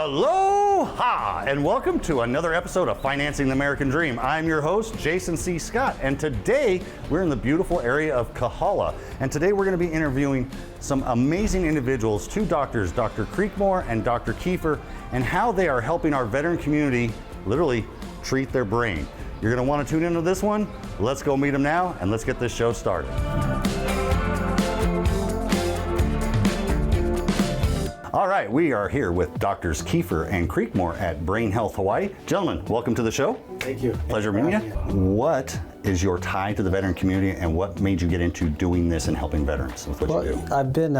Aloha, and welcome to another episode of Financing the American Dream. I'm your host, Jason C. Scott, and today we're in the beautiful area of Kahala. And today we're going to be interviewing some amazing individuals, two doctors, Dr. Creekmore and Dr. Keifer, and how they are helping our veteran community literally treat their brain. You're going to want to tune into this one. Let's go meet them now, and let's get this show started. All right, we are here with Doctors Keifer and Creekmore at Brain Health Hawaii. Gentlemen, welcome to the show. Thank you. Pleasure meeting you. What is your tie to the veteran community, and what made you get into doing this and helping veterans with what you do? I've been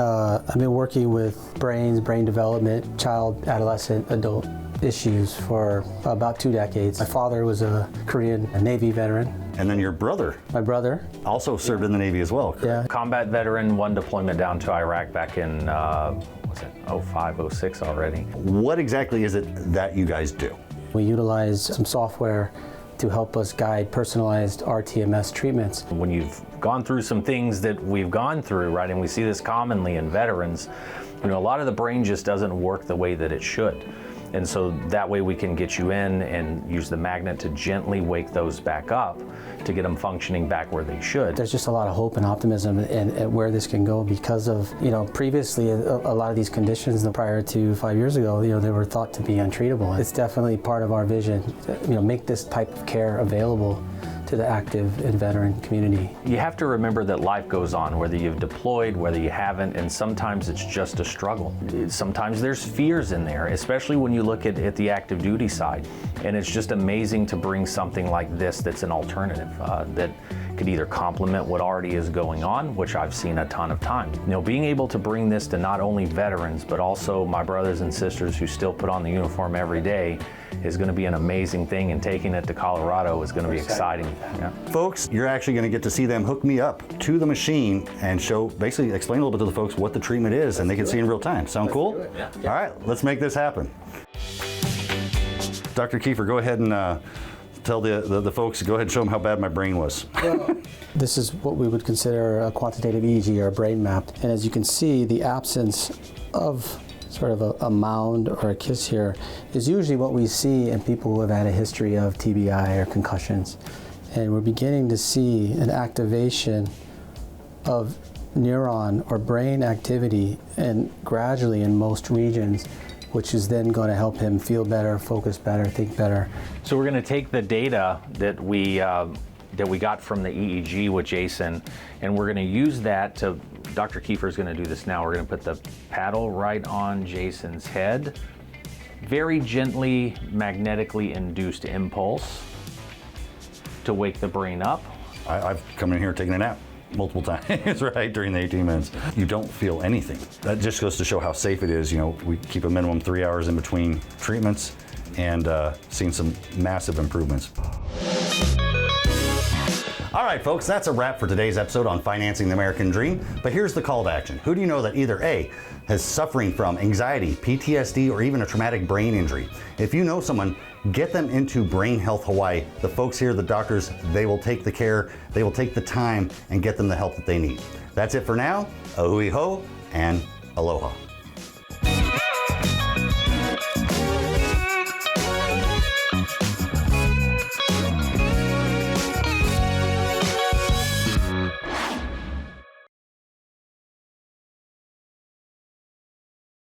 working with brain development, child, adolescent, adult issues for about 2 decades. My father was a Korean Navy veteran. And then your brother? My brother. Also served in the Navy as well, correct? Yeah. Combat veteran, one deployment down to Iraq back in, 05, 06 already. What exactly is it that you guys do? We utilize some software to help us guide personalized RTMS treatments. When you've gone through some things that we've gone through, right, and we see this commonly in veterans, a lot of the brain just doesn't work the way that it should. And so that way we can get you in and use the magnet to gently wake those back up to get them functioning back where they should. There's just a lot of hope and optimism in where this can go because of, previously a lot of these conditions prior to 5 years ago, they were thought to be untreatable. It's definitely part of our vision, make this type of care available to the active and veteran community. You have to remember that life goes on, whether you've deployed, whether you haven't, and sometimes it's just a struggle. Sometimes there's fears in there, especially when you look at the active duty side. And it's just amazing to bring something like this that's an alternative that could either complement what already is going on, which I've seen a ton of times. Being able to bring this to not only veterans, but also my brothers and sisters who still put on the uniform every day is going to be an amazing thing, and taking it to Colorado is going to be exciting. Yeah. Folks, you're actually going to get to see them hook me up to the machine and basically explain a little bit to the folks what the treatment is, and they can see in real time. Sound cool? Yeah. All right, let's make this happen. Dr. Keifer, go ahead and tell the folks, go ahead and show them how bad my brain was. Well, this is what we would consider a quantitative EEG or a brain map. And as you can see, the absence of sort of a mound or a kiss here is usually what we see in people who have had a history of TBI or concussions. And we're beginning to see an activation of neuron or brain activity, and gradually in most regions, which is then going to help him feel better, focus better, think better. So we're going to take the data that we got from the EEG with Jason, and we're going to use that to, Dr. Keifer is going to do this now. We're going to put the paddle right on Jason's head. Very gently, magnetically induced impulse to wake the brain up. I've come in here taking a nap multiple times, right, during the 18 minutes. You don't feel anything. That just goes to show how safe it is. We keep a minimum 3 hours in between treatments, and seen some massive improvements. All right, folks, that's a wrap for today's episode on Financing the American Dream. But here's the call to action. Who do you know that either A, is suffering from anxiety, PTSD, or even a traumatic brain injury? If you know someone, get them into Brain Health Hawaii. The folks here, the doctors, they will take the care, they will take the time and get them the help that they need. That's it for now. Ahui ho and aloha.